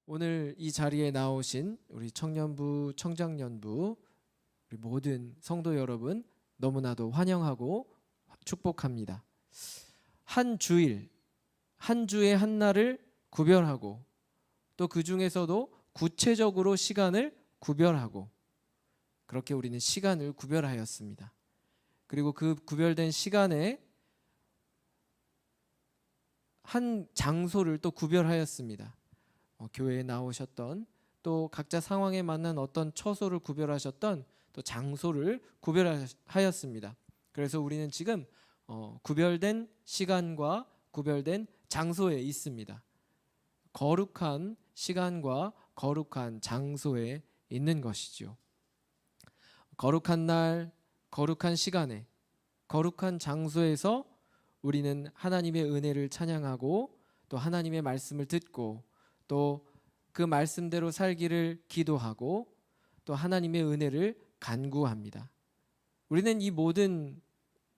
오늘 이 자리에 나오신 우리 청년부, 청장년부, 우리 모든 성도 여러분 너무나도 환영하고 축복합니다. 한 주일, 한 주의 한 날을 구별하고 또 그 중에서도 구체적으로 시간을 구별하고 그렇게 우리는 시간을 구별하였습니다. 그리고 그 구별된 시간에 한 장소를 또 구별하였습니다. 교회에 나오셨던 또 각자 상황에 맞는 어떤 처소를 구별하셨던 또 장소를 구별하였습니다. 그래서 우리는 지금 구별된 시간과 구별된 장소에 있습니다. 거룩한 시간과 거룩한 장소에 있는 것이죠. 거룩한 날, 거룩한 시간에, 거룩한 장소에서 우리는 하나님의 은혜를 찬양하고 또 하나님의 말씀을 듣고 또 그 말씀대로 살기를 기도하고 또 하나님의 은혜를 간구합니다. 우리는 이 모든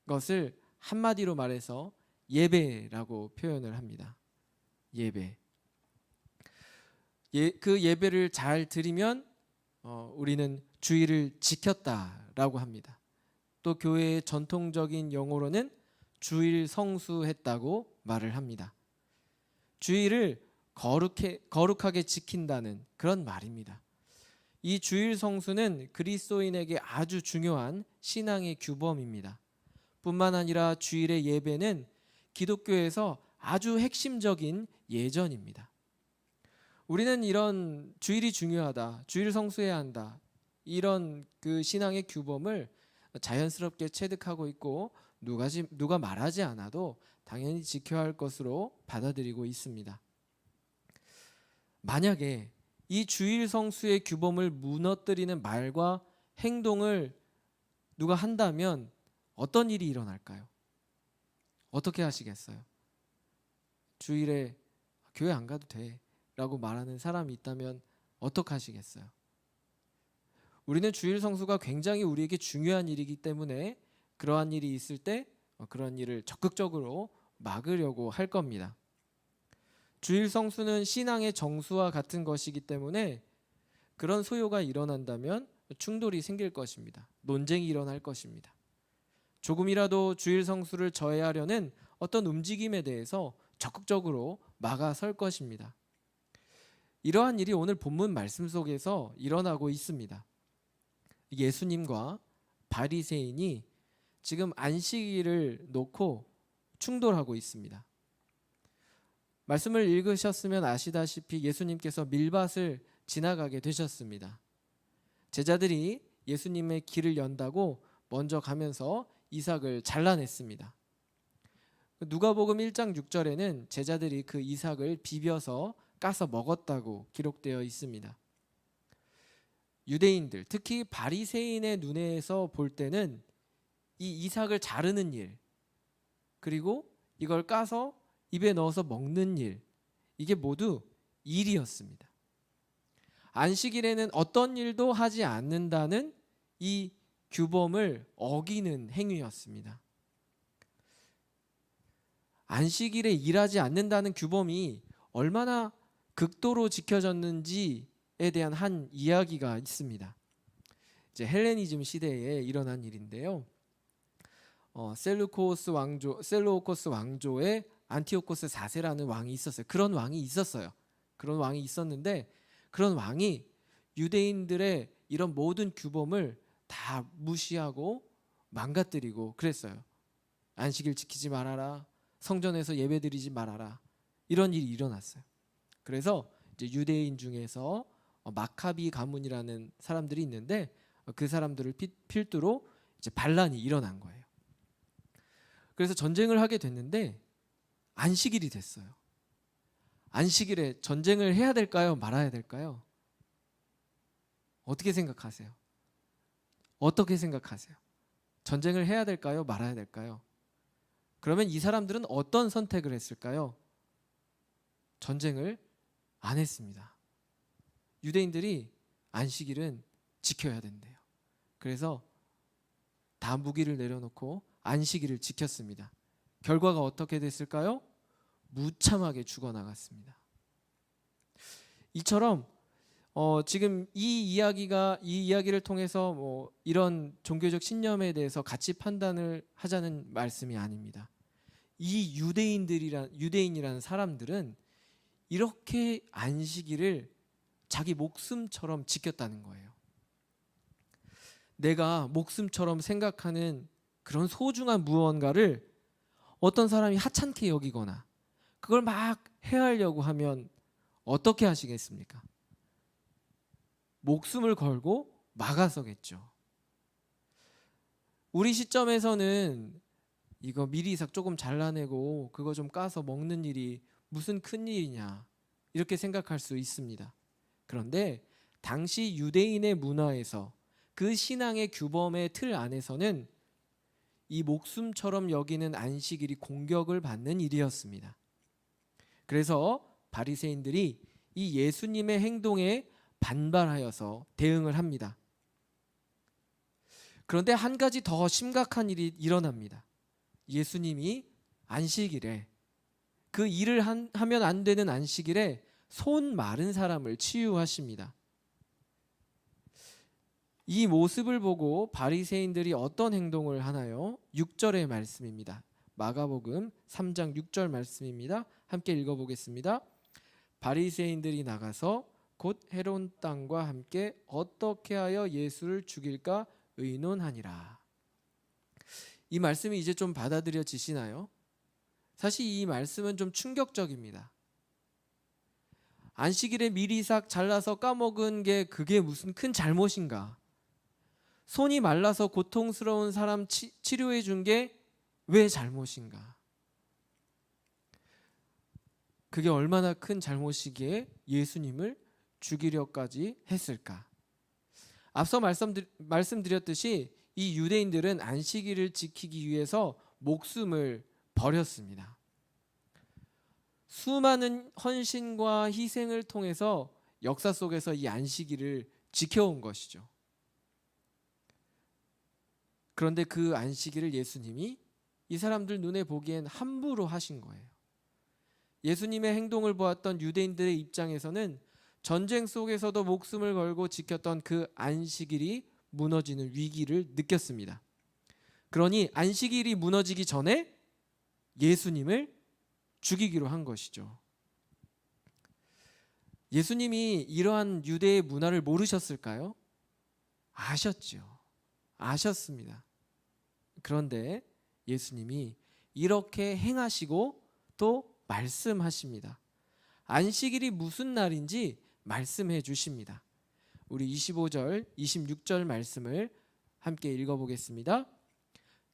것을 한마디로 말해서 예배라고 표현을 합니다. 예배. 그 예배를 잘 드리면 우리는 주일을 지켰다라고 합니다. 또 교회의 전통적인 용어로는 주일 성수했다고 말을 합니다. 주일을 거룩하게 지킨다는 그런 말입니다. 이 주일 성수는 그리스도인에게 아주 중요한 신앙의 규범입니다. 뿐만 아니라 주일의 예배는 기독교에서 아주 핵심적인 예전입니다. 우리는 이런 주일이 중요하다, 주일 성수해야 한다, 이런 그 신앙의 규범을 자연스럽게 체득하고 있고 누가 말하지 않아도 당연히 지켜야 할 것으로 받아들이고 있습니다. 만약에 이 주일 성수의 규범을 무너뜨리는 말과 행동을 누가 한다면 어떤 일이 일어날까요? 어떻게 하시겠어요? 주일에 교회 안 가도 돼 라고 말하는 사람이 있다면 어떻게 하시겠어요? 우리는 주일 성수가 굉장히 우리에게 중요한 일이기 때문에 그러한 일이 있을 때 그런 일을 적극적으로 막으려고 할 겁니다. 주일 성수는 신앙의 정수와 같은 것이기 때문에 그런 소요가 일어난다면 충돌이 생길 것입니다. 논쟁이 일어날 것입니다. 조금이라도 주일 성수를 저해하려는 어떤 움직임에 대해서 적극적으로 막아설 것입니다. 이러한 일이 오늘 본문 말씀 속에서 일어나고 있습니다. 예수님과 바리새인이 지금 안식일을 놓고 충돌하고 있습니다. 말씀을 읽으셨으면 아시다시피 예수님께서 밀밭을 지나가게 되셨습니다. 제자들이 예수님의 길을 연다고 먼저 가면서 이삭을 잘라냈습니다. 누가복음 1장 6절에는 제자들이 그 이삭을 비벼서 까서 먹었다고 기록되어 있습니다. 유대인들, 특히 바리새인의 눈에서 볼 때는 이 이삭을 자르는 일, 그리고 이걸 까서 입에 넣어서 먹는 일, 이게 모두 일이었습니다. 안식일에는 어떤 일도 하지 않는다는 이 규범을 어기는 행위였습니다. 안식일에 일하지 않는다는 규범이 얼마나 극도로 지켜졌는지에 대한 한 이야기가 있습니다. 이제 헬레니즘 시대에 일어난 일인데요. 셀루코스 왕조의 안티오코스 4세라는 왕이 있었어요. 그런 왕이 있었어요. 그런 왕이 있었는데 그런 왕이 유대인들의 이런 모든 규범을 다 무시하고 망가뜨리고 그랬어요. 안식일 지키지 말아라. 성전에서 예배드리지 말아라. 이런 일이 일어났어요. 그래서 이제 유대인 중에서 마카비 가문이라는 사람들이 있는데 그 사람들을 필두로 이제 반란이 일어난 거예요. 그래서 전쟁을 하게 됐는데 안식일이 됐어요. 안식일에 전쟁을 해야 될까요? 말아야 될까요? 어떻게 생각하세요? 어떻게 생각하세요? 전쟁을 해야 될까요? 말아야 될까요? 그러면 이 사람들은 어떤 선택을 했을까요? 전쟁을 안 했습니다. 유대인들이 안식일은 지켜야 된대요. 그래서 다 무기를 내려놓고 안식일을 지켰습니다. 결과가 어떻게 됐을까요? 무참하게 죽어나갔습니다. 이처럼 지금 이 이야기를 통해서 뭐 이런 종교적 신념에 대해서 가치 판단을 하자는 말씀이 아닙니다. 이 유대인이라는 사람들은 이렇게 안식일을 자기 목숨처럼 지켰다는 거예요. 내가 목숨처럼 생각하는 그런 소중한 무언가를 어떤 사람이 하찮게 여기거나 그걸 막 해하려고 하면 어떻게 하시겠습니까? 목숨을 걸고 막아서겠죠. 우리 시점에서는 이거 미리삭 조금 잘라내고 그거 좀 까서 먹는 일이 무슨 큰일이냐 이렇게 생각할 수 있습니다. 그런데 당시 유대인의 문화에서 그 신앙의 규범의 틀 안에서는 이 목숨처럼 여기는 안식일이 공격을 받는 일이었습니다. 그래서 바리새인들이 이 예수님의 행동에 반발하여서 대응을 합니다. 그런데 한 가지 더 심각한 일이 일어납니다. 예수님이 안식일에 그 일을 하면 안 되는 안식일에 손 마른 사람을 치유하십니다. 이 모습을 보고 바리새인들이 어떤 행동을 하나요? 6절의 말씀입니다. 마가복음 3장 6절 말씀입니다. 함께 읽어보겠습니다. 바리새인들이 나가서 곧 헤롯 땅과 함께 어떻게 하여 예수를 죽일까 의논하니라. 이 말씀이 이제 좀 받아들여지시나요? 사실 이 말씀은 좀 충격적입니다. 안식일에 미리삭 잘라서 까먹은 게 그게 무슨 큰 잘못인가? 손이 말라서 고통스러운 사람 치료해 준 게 왜 잘못인가? 그게 얼마나 큰 잘못이기에 예수님을 죽이려까지 했을까? 앞서 말씀드렸듯이 이 유대인들은 안식일을 지키기 위해서 목숨을 버렸습니다. 수많은 헌신과 희생을 통해서 역사 속에서 이 안식일을 지켜온 것이죠. 그런데 그 안식일을 예수님이 이 사람들 눈에 보기엔 함부로 하신 거예요. 예수님의 행동을 보았던 유대인들의 입장에서는 전쟁 속에서도 목숨을 걸고 지켰던 그 안식일이 무너지는 위기를 느꼈습니다. 그러니 안식일이 무너지기 전에 예수님을 죽이기로 한 것이죠. 예수님이 이러한 유대의 문화를 모르셨을까요? 아셨죠. 아셨습니다. 그런데 예수님이 이렇게 행하시고 또 말씀하십니다. 안식일이 무슨 날인지 말씀해 주십니다. 우리 25절, 26절 말씀을 함께 읽어보겠습니다.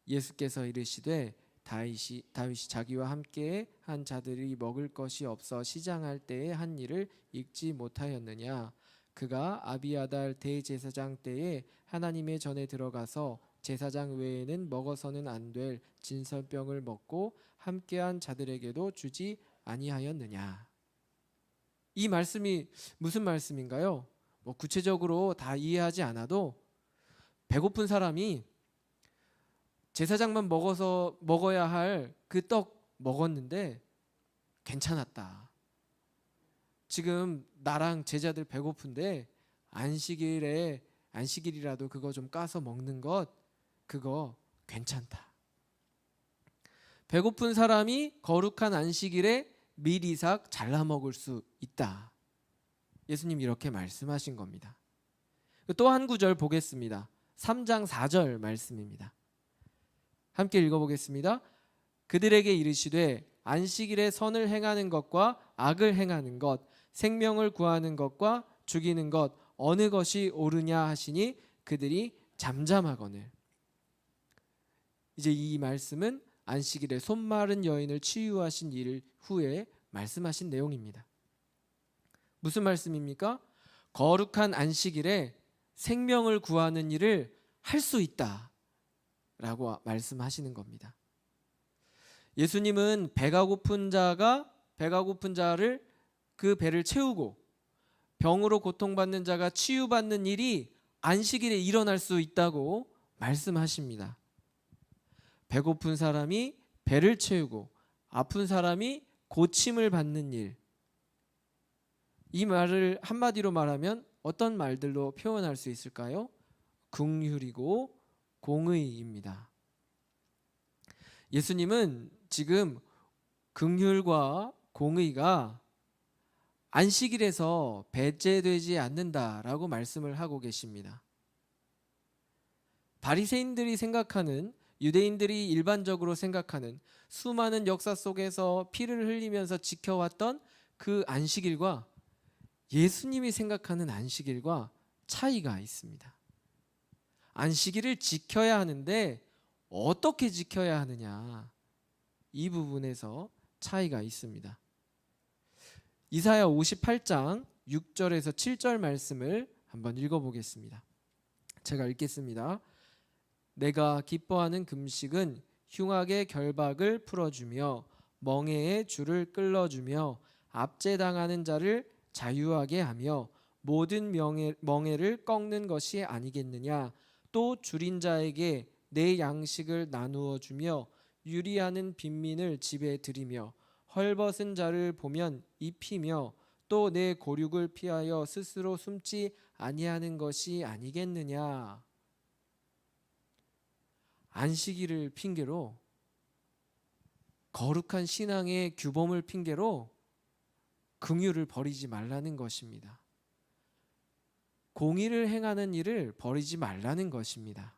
예수께서 이르시되 다윗이 자기와 함께 한 자들이 먹을 것이 없어 시장할 때에 한 일을 읽지 못하였느냐? 그가 아비아달 대제사장 때에 하나님의 전에 들어가서 제사장 외에는 먹어서는 안 될 진설병을 먹고 함께한 자들에게도 주지 아니하였느냐? 이 말씀이 무슨 말씀인가요? 뭐 구체적으로 다 이해하지 않아도 배고픈 사람이 제사장만 먹어야 할 그 떡 먹었는데 괜찮았다. 지금 나랑 제자들 배고픈데 안식일이라도 그거 좀 까서 먹는 것 그거 괜찮다. 배고픈 사람이 거룩한 안식일에 미리삭 잘라 먹을 수 있다. 예수님이 이렇게 말씀하신 겁니다. 또 한 구절 보겠습니다. 3장 4절 말씀입니다. 함께 읽어보겠습니다. 그들에게 이르시되 안식일에 선을 행하는 것과 악을 행하는 것, 생명을 구하는 것과 죽이는 것 어느 것이 옳으냐 하시니 그들이 잠잠하거늘. 이제 이 말씀은 안식일에 손 마른 여인을 치유하신 일 후에 말씀하신 내용입니다. 무슨 말씀입니까? 거룩한 안식일에 생명을 구하는 일을 할 수 있다 라고 말씀하시는 겁니다. 예수님은 배가 고픈 자를 그 배를 채우고 병으로 고통받는 자가 치유받는 일이 안식일에 일어날 수 있다고 말씀하십니다. 배고픈 사람이 배를 채우고 아픈 사람이 고침을 받는 일, 이 말을 한마디로 말하면 어떤 말들로 표현할 수 있을까요? 긍휼이고 공의입니다. 예수님은 지금 긍휼과 공의가 안식일에서 배제되지 않는다라고 말씀을 하고 계십니다. 바리새인들이 생각하는, 유대인들이 일반적으로 생각하는 수많은 역사 속에서 피를 흘리면서 지켜왔던 그 안식일과 예수님이 생각하는 안식일과 차이가 있습니다. 안식일을 지켜야 하는데 어떻게 지켜야 하느냐, 이 부분에서 차이가 있습니다. 이사야 58장 6절에서 7절 말씀을 한번 읽어보겠습니다. 제가 읽겠습니다. 내가 기뻐하는 금식은 흉악의 결박을 풀어주며 멍에의 줄을 끌어주며 압제당하는 자를 자유하게 하며 모든 멍에를 꺾는 것이 아니겠느냐. 또 줄인 자에게 내 양식을 나누어 주며 유리하는 빈민을 집에 들이며 헐벗은 자를 보면 입히며 또 내 고륙을 피하여 스스로 숨지 아니하는 것이 아니겠느냐. 안식일을 핑계로, 거룩한 신앙의 규범을 핑계로 긍휼을 버리지 말라는 것입니다. 공의를 행하는 일을 버리지 말라는 것입니다.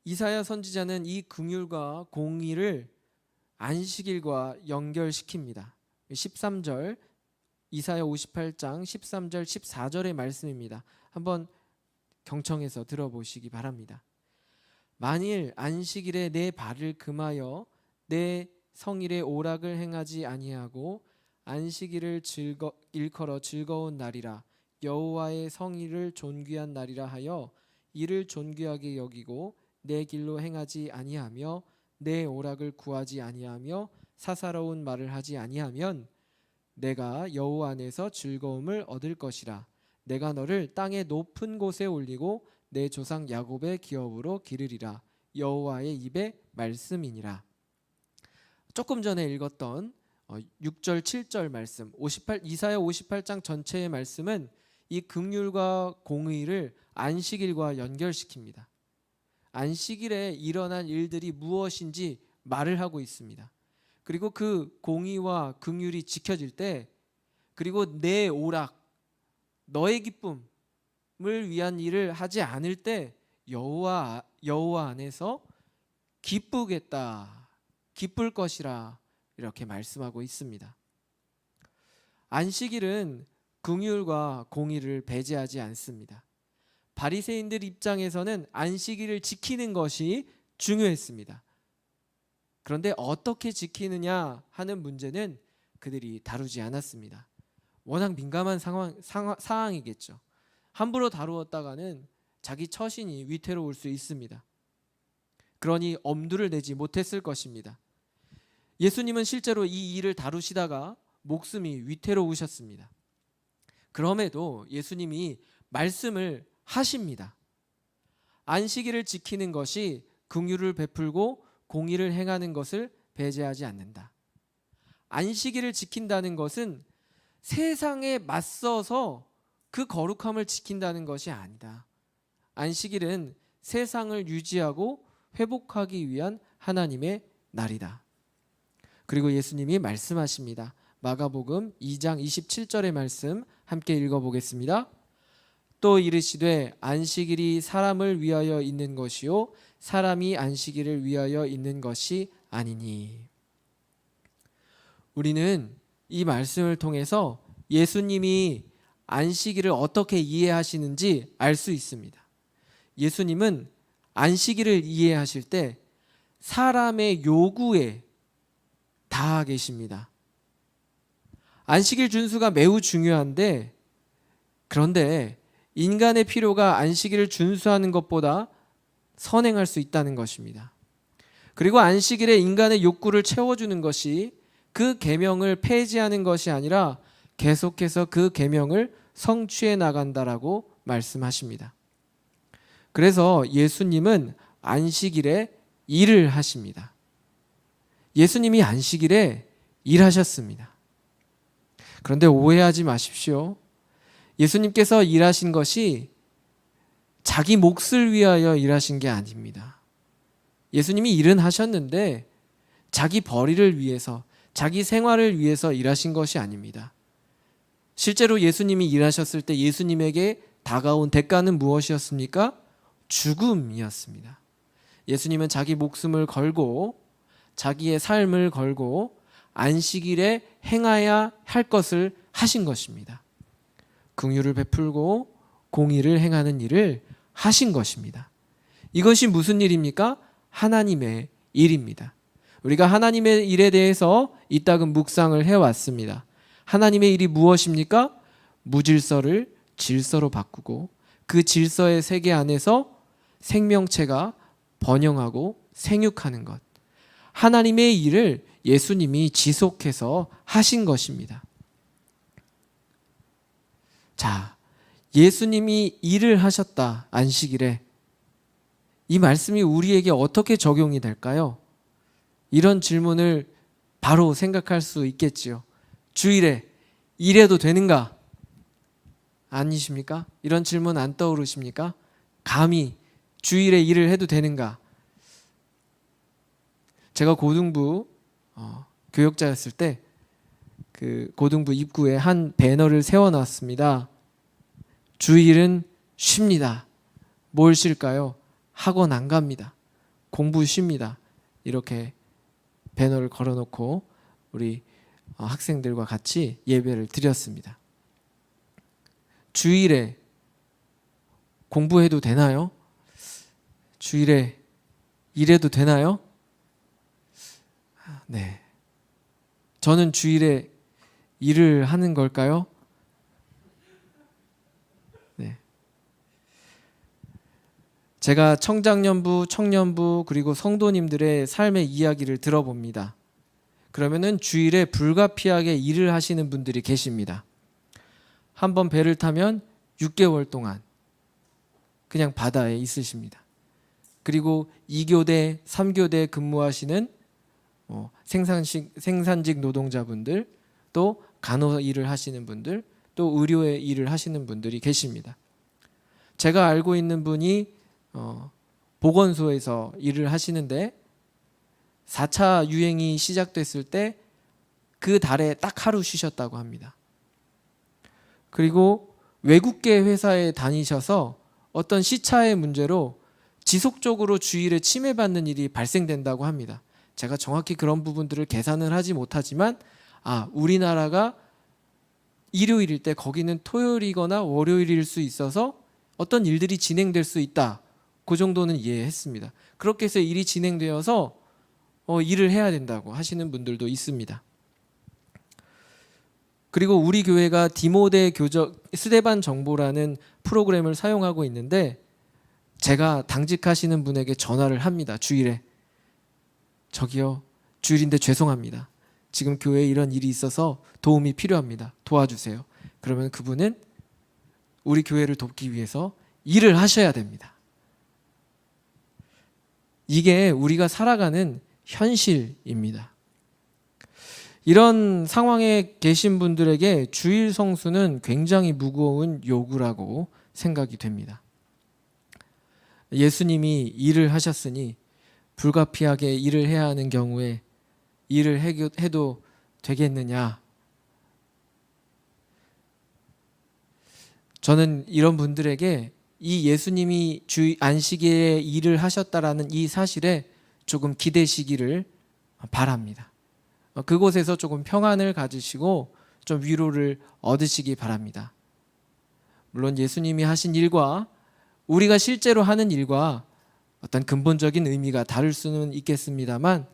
이사야 선지자는 이 긍휼과 공의를 안식일과 연결시킵니다. 13절, 이사야 58장 13절 14절의 말씀입니다. 한번 경청해서 들어보시기 바랍니다. 만일 안식일에 내 발을 금하여 내 성일의 오락을 행하지 아니하고 안식일을 일컬어 즐거운 날이라 여호와의 성일을 존귀한 날이라 하여 이를 존귀하게 여기고 내 길로 행하지 아니하며 내 오락을 구하지 아니하며 사사로운 말을 하지 아니하면 내가 여호와 안에서 즐거움을 얻을 것이라. 내가 너를 땅의 높은 곳에 올리고 내 조상 야곱의 기업으로 기르리라. 여호와의 입의 말씀이니라. 조금 전에 읽었던 6절 7절 말씀, 이사야 58장 전체의 말씀은 이 긍휼과 공의를 안식일과 연결시킵니다. 안식일에 일어난 일들이 무엇인지 말을 하고 있습니다. 그리고 그 공의와 긍휼이 지켜질 때, 그리고 내 오락, 너의 기쁨을 위한 일을 하지 않을 때 여호와 안에서 기쁘겠다, 기쁠 것이라 이렇게 말씀하고 있습니다. 안식일은 긍휼과 공의를 배제하지 않습니다. 바리새인들 입장에서는 안식일을 지키는 것이 중요했습니다. 그런데 어떻게 지키느냐 하는 문제는 그들이 다루지 않았습니다. 워낙 민감한 상황이겠죠. 함부로 다루었다가는 자기 처신이 위태로울 수 있습니다. 그러니 엄두를 내지 못했을 것입니다. 예수님은 실제로 이 일을 다루시다가 목숨이 위태로우셨습니다. 그럼에도 예수님이 말씀을 하십니다. 안식일을 지키는 것이 긍휼을 베풀고 공의를 행하는 것을 배제하지 않는다. 안식일을 지킨다는 것은 세상에 맞서서 그 거룩함을 지킨다는 것이 아니다. 안식일은 세상을 유지하고 회복하기 위한 하나님의 날이다. 그리고 예수님이 말씀하십니다. 마가복음 2장 27절의 말씀 함께 읽어보겠습니다. 또 이르시되 안식일이 사람을 위하여 있는 것이요 사람이 안식일을 위하여 있는 것이 아니니. 우리는 이 말씀을 통해서 예수님이 안식일을 어떻게 이해하시는지 알 수 있습니다. 예수님은 안식일을 이해하실 때 사람의 요구에 닿아 계십니다. 안식일 준수가 매우 중요한데, 그런데 인간의 필요가 안식일을 준수하는 것보다 선행할 수 있다는 것입니다. 그리고 안식일에 인간의 욕구를 채워주는 것이 그 계명을 폐지하는 것이 아니라 계속해서 그 계명을 성취해 나간다라고 말씀하십니다. 그래서 예수님은 안식일에 일을 하십니다. 예수님이 안식일에 일하셨습니다. 그런데 오해하지 마십시오. 예수님께서 일하신 것이 자기 몫을 위하여 일하신 게 아닙니다. 예수님이 일은 하셨는데 자기 벌이를 위해서, 자기 생활을 위해서 일하신 것이 아닙니다. 실제로 예수님이 일하셨을 때 예수님에게 다가온 대가는 무엇이었습니까? 죽음이었습니다. 예수님은 자기 목숨을 걸고 자기의 삶을 걸고 안식일에 행해야 할 것을 하신 것입니다. 긍휼을 베풀고 공의를 행하는 일을 하신 것입니다. 이것이 무슨 일입니까? 하나님의 일입니다. 우리가 하나님의 일에 대해서 이따금 묵상을 해왔습니다. 하나님의 일이 무엇입니까? 무질서를 질서로 바꾸고 그 질서의 세계 안에서 생명체가 번영하고 생육하는 것. 하나님의 일을 예수님이 지속해서 하신 것입니다. 자, 예수님이 일을 하셨다, 안식일에. 이 말씀이 우리에게 어떻게 적용이 될까요? 이런 질문을 바로 생각할 수 있겠지요. 주일에 일해도 되는가? 아니십니까? 이런 질문 안 떠오르십니까? 감히 주일에 일을 해도 되는가? 제가 고등부 교역자였을 때 그 고등부 입구에 한 배너를 세워놨습니다. 주일은 쉽니다. 뭘 쉴까요? 학원 안 갑니다. 공부 쉽니다. 이렇게 배너를 걸어놓고 우리 학생들과 같이 예배를 드렸습니다. 주일에 공부해도 되나요? 주일에 일해도 되나요? 네. 저는 주일에 일을 하는 걸까요? 네. 제가 청장년부, 청년부 그리고 성도님들의 삶의 이야기를 들어봅니다. 그러면은 주일에 불가피하게 일을 하시는 분들이 계십니다. 한번 배를 타면 6개월 동안 그냥 바다에 있으십니다. 그리고 2교대, 3교대 근무하시는 생산직 노동자분들, 또 간호 일을 하시는 분들, 또 의료의 일을 하시는 분들이 계십니다. 제가 알고 있는 분이 보건소에서 일을 하시는데 4차 유행이 시작됐을 때 그 달에 딱 하루 쉬셨다고 합니다. 그리고 외국계 회사에 다니셔서 어떤 시차의 문제로 지속적으로 주일에 침해받는 일이 발생된다고 합니다. 제가 정확히 그런 부분들을 계산을 하지 못하지만 우리나라가 일요일일 때 거기는 토요일이거나 월요일일 수 있어서 어떤 일들이 진행될 수 있다. 그 정도는 이해했습니다. 그렇게 해서 일이 진행되어서 일을 해야 된다고 하시는 분들도 있습니다. 그리고 우리 교회가 디모데 스데반 정보라는 프로그램을 사용하고 있는데 제가 당직하시는 분에게 전화를 합니다. 주일에. 저기요, 주일인데 죄송합니다. 지금 교회에 이런 일이 있어서 도움이 필요합니다. 도와주세요. 그러면 그분은 우리 교회를 돕기 위해서 일을 하셔야 됩니다. 이게 우리가 살아가는 현실입니다. 이런 상황에 계신 분들에게 주일 성수는 굉장히 무거운 요구라고 생각이 됩니다. 예수님이 일을 하셨으니 불가피하게 일을 해야 하는 경우에 일을 해도 되겠느냐? 저는 이런 분들에게 이 예수님이 안식일에 일을 하셨다라는 이 사실에 조금 기대시기를 바랍니다. 그곳에서 조금 평안을 가지시고 좀 위로를 얻으시기 바랍니다. 물론 예수님이 하신 일과 우리가 실제로 하는 일과 어떤 근본적인 의미가 다를 수는 있겠습니다만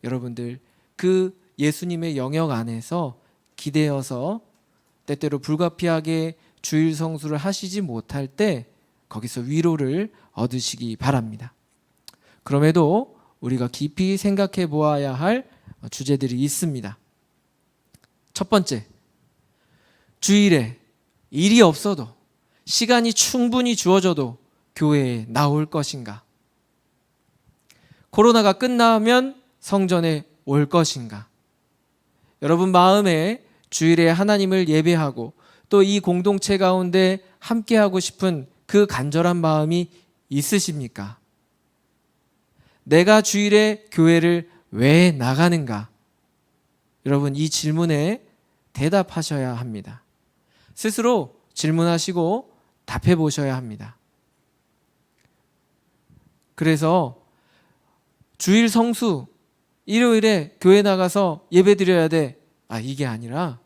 여러분들 그 예수님의 영역 안에서 기대어서 때때로 불가피하게 주일 성수를 하시지 못할 때 거기서 위로를 얻으시기 바랍니다. 그럼에도 우리가 깊이 생각해 보아야 할 주제들이 있습니다. 첫 번째, 주일에 일이 없어도 시간이 충분히 주어져도 교회에 나올 것인가? 코로나가 끝나면 성전에 올 것인가? 여러분 마음에 주일에 하나님을 예배하고 또 이 공동체 가운데 함께하고 싶은 그 간절한 마음이 있으십니까? 내가 주일에 교회를 왜 나가는가? 여러분, 이 질문에 대답하셔야 합니다. 스스로 질문하시고 답해 보셔야 합니다. 그래서 주일 성수, 일요일에 교회 나가서 예배 드려야 돼. 이게 아니라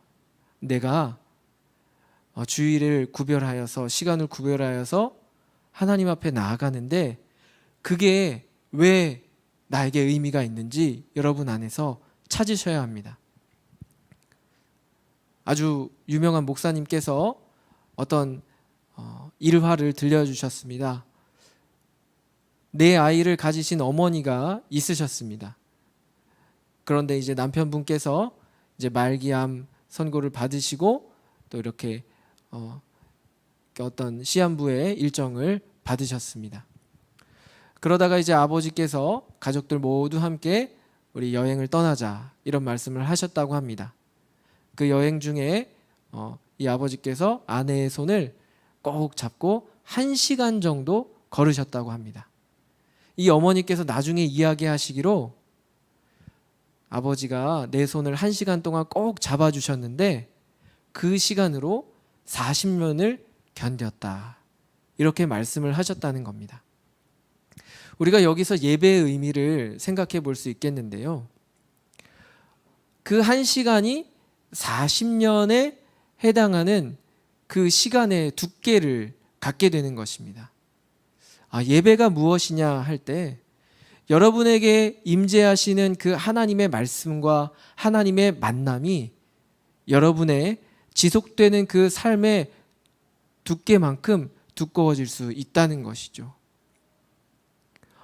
내가 주일을 구별하여서, 시간을 구별하여서 하나님 앞에 나아가는데 그게 왜 나에게 의미가 있는지 여러분 안에서 찾으셔야 합니다. 아주 유명한 목사님께서 어떤 일화를 들려주셨습니다. 네 아이를 가지신 어머니가 있으셨습니다. 그런데 이제 남편분께서 이제 말기암 선고를 받으시고 또 이렇게 어떤 시한부의 일정을 받으셨습니다. 그러다가 이제 아버지께서 가족들 모두 함께 우리 여행을 떠나자 이런 말씀을 하셨다고 합니다. 그 여행 중에 이 아버지께서 아내의 손을 꼭 잡고 1시간 정도 걸으셨다고 합니다. 이 어머니께서 나중에 이야기하시기로 아버지가 내 손을 1시간 동안 꼭 잡아주셨는데 그 시간으로 40년을 견뎠다. 이렇게 말씀을 하셨다는 겁니다. 우리가 여기서 예배의 의미를 생각해 볼 수 있겠는데요. 그 1시간이 40년에 해당하는 그 시간의 두께를 갖게 되는 것입니다. 예배가 무엇이냐 할 때 여러분에게 임재하시는 그 하나님의 말씀과 하나님의 만남이 여러분의 지속되는 그 삶의 두께만큼 두꺼워질 수 있다는 것이죠.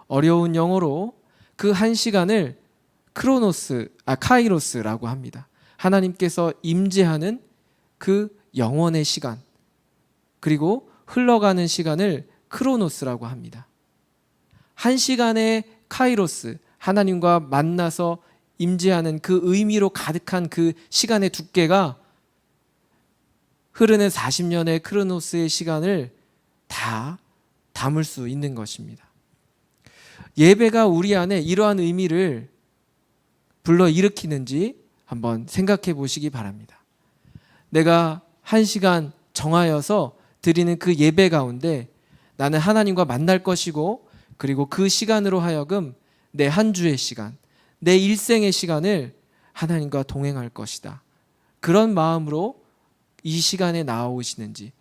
어려운 영어로 그 1시간을 카이로스라고 합니다. 하나님께서 임재하는 그 영원의 시간, 그리고 흘러가는 시간을 크로노스라고 합니다. 1시간의 카이로스, 하나님과 만나서 임재하는 그 의미로 가득한 그 시간의 두께가 흐르는 40년의 크로노스의 시간을 다 담을 수 있는 것입니다. 예배가 우리 안에 이러한 의미를 불러일으키는지 한번 생각해 보시기 바랍니다. 내가 1시간 정하여서 드리는 그 예배 가운데 나는 하나님과 만날 것이고, 그리고 그 시간으로 하여금 내 한 주의 시간, 내 일생의 시간을 하나님과 동행할 것이다. 그런 마음으로 이 시간에 나아오시는지,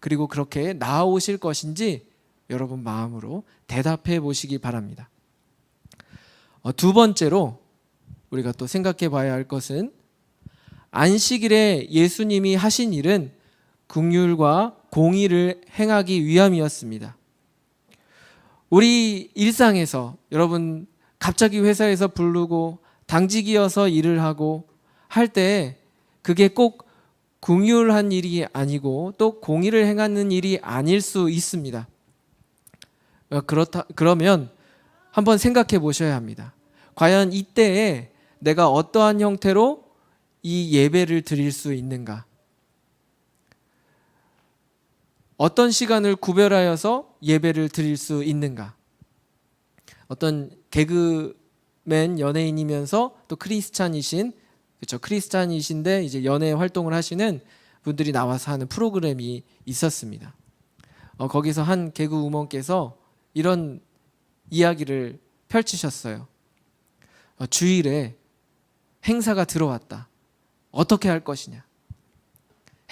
그리고 그렇게 나아오실 것인지 여러분 마음으로 대답해 보시기 바랍니다. 두 번째로 우리가 또 생각해 봐야 할 것은, 안식일에 예수님이 하신 일은 긍휼과 공의를 행하기 위함이었습니다. 우리 일상에서 여러분 갑자기 회사에서 부르고 당직이어서 일을 하고 할 때 그게 꼭 긍휼한 일이 아니고 또 공의를 행하는 일이 아닐 수 있습니다. 그러면 한번 생각해 보셔야 합니다. 과연 이때에 내가 어떠한 형태로 이 예배를 드릴 수 있는가? 어떤 시간을 구별하여서 예배를 드릴 수 있는가? 어떤 개그맨 연예인이면서 또 크리스찬이신데 이제 연예 활동을 하시는 분들이 나와서 하는 프로그램이 있었습니다. 거기서 한 개그우먼께서 이런 이야기를 펼치셨어요. 주일에 행사가 들어왔다. 어떻게 할 것이냐?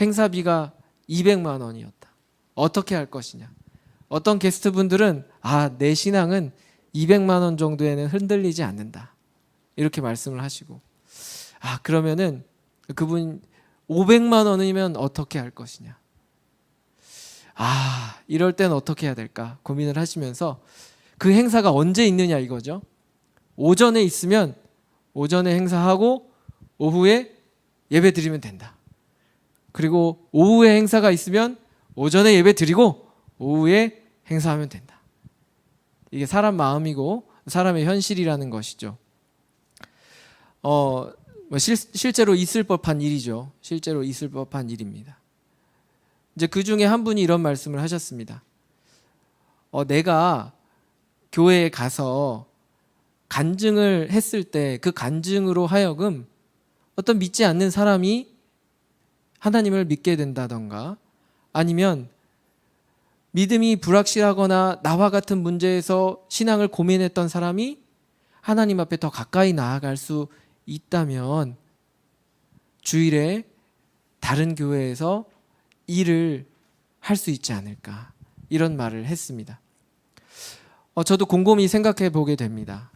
행사비가 200만 원이었다. 어떻게 할 것이냐? 어떤 게스트분들은 내 신앙은 200만 원 정도에는 흔들리지 않는다. 이렇게 말씀을 하시고, 그러면은 그분 500만 원이면 어떻게 할 것이냐? 이럴 땐 어떻게 해야 될까 고민을 하시면서, 그 행사가 언제 있느냐 이거죠. 오전에 있으면 오전에 행사하고 오후에 예배 드리면 된다. 그리고 오후에 행사가 있으면 오전에 예배 드리고 오후에 행사하면 된다. 이게 사람 마음이고 사람의 현실이라는 것이죠. 실제로 있을 법한 일이죠. 실제로 있을 법한 일입니다. 이제 그 중에 한 분이 이런 말씀을 하셨습니다. 내가 교회에 가서 간증을 했을 때 그 간증으로 하여금 어떤 믿지 않는 사람이 하나님을 믿게 된다던가, 아니면 믿음이 불확실하거나 나와 같은 문제에서 신앙을 고민했던 사람이 하나님 앞에 더 가까이 나아갈 수 있다면 주일에 다른 교회에서 일을 할 수 있지 않을까, 이런 말을 했습니다. 저도 곰곰이 생각해 보게 됩니다.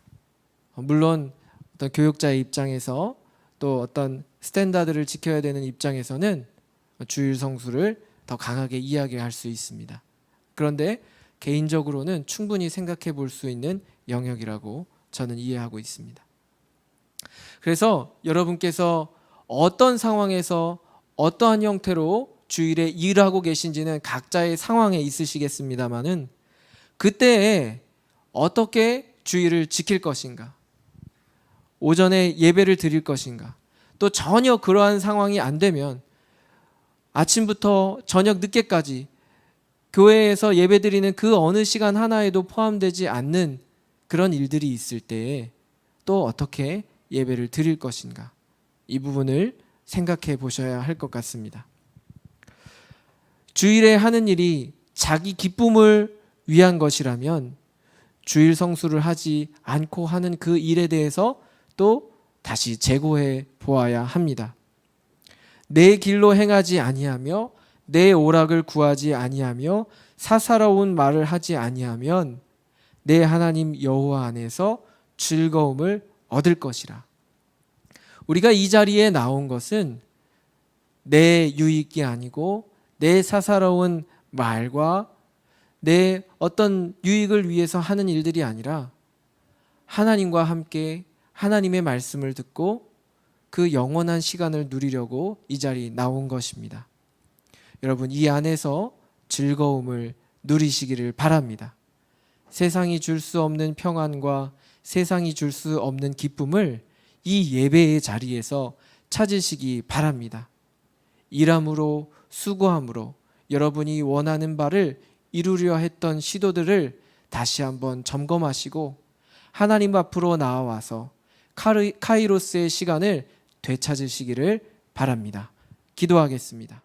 물론 어떤 교육자의 입장에서, 또 어떤 스탠다드를 지켜야 되는 입장에서는 주일 성수를 더 강하게 이야기할 수 있습니다. 그런데 개인적으로는 충분히 생각해 볼 수 있는 영역이라고 저는 이해하고 있습니다. 그래서 여러분께서 어떤 상황에서 어떠한 형태로 주일에 일하고 계신지는 각자의 상황에 있으시겠습니다마는, 그때에 어떻게 주일을 지킬 것인가, 오전에 예배를 드릴 것인가, 또 전혀 그러한 상황이 안 되면 아침부터 저녁 늦게까지 교회에서 예배드리는 그 어느 시간 하나에도 포함되지 않는 그런 일들이 있을 때에 또 어떻게 예배를 드릴 것인가, 이 부분을 생각해 보셔야 할 것 같습니다. 주일에 하는 일이 자기 기쁨을 위한 것이라면 주일 성수를 하지 않고 하는 그 일에 대해서 또 다시 재고해 보아야 합니다. 내 길로 행하지 아니하며 내 오락을 구하지 아니하며 사사로운 말을 하지 아니하면 내 하나님 여호와 안에서 즐거움을 얻을 것이라. 우리가 이 자리에 나온 것은 내 유익이 아니고 내 사사로운 말과 내 어떤 유익을 위해서 하는 일들이 아니라 하나님과 함께 하나님의 말씀을 듣고 그 영원한 시간을 누리려고 이 자리에 나온 것입니다. 여러분, 이 안에서 즐거움을 누리시기를 바랍니다. 세상이 줄 수 없는 평안과 세상이 줄 수 없는 기쁨을 이 예배의 자리에서 찾으시기 바랍니다. 일함으로, 수고함으로 여러분이 원하는 바를 이루려 했던 시도들을 다시 한번 점검하시고 하나님 앞으로 나와서 카이로스의 시간을 되찾으시기를 바랍니다. 기도하겠습니다.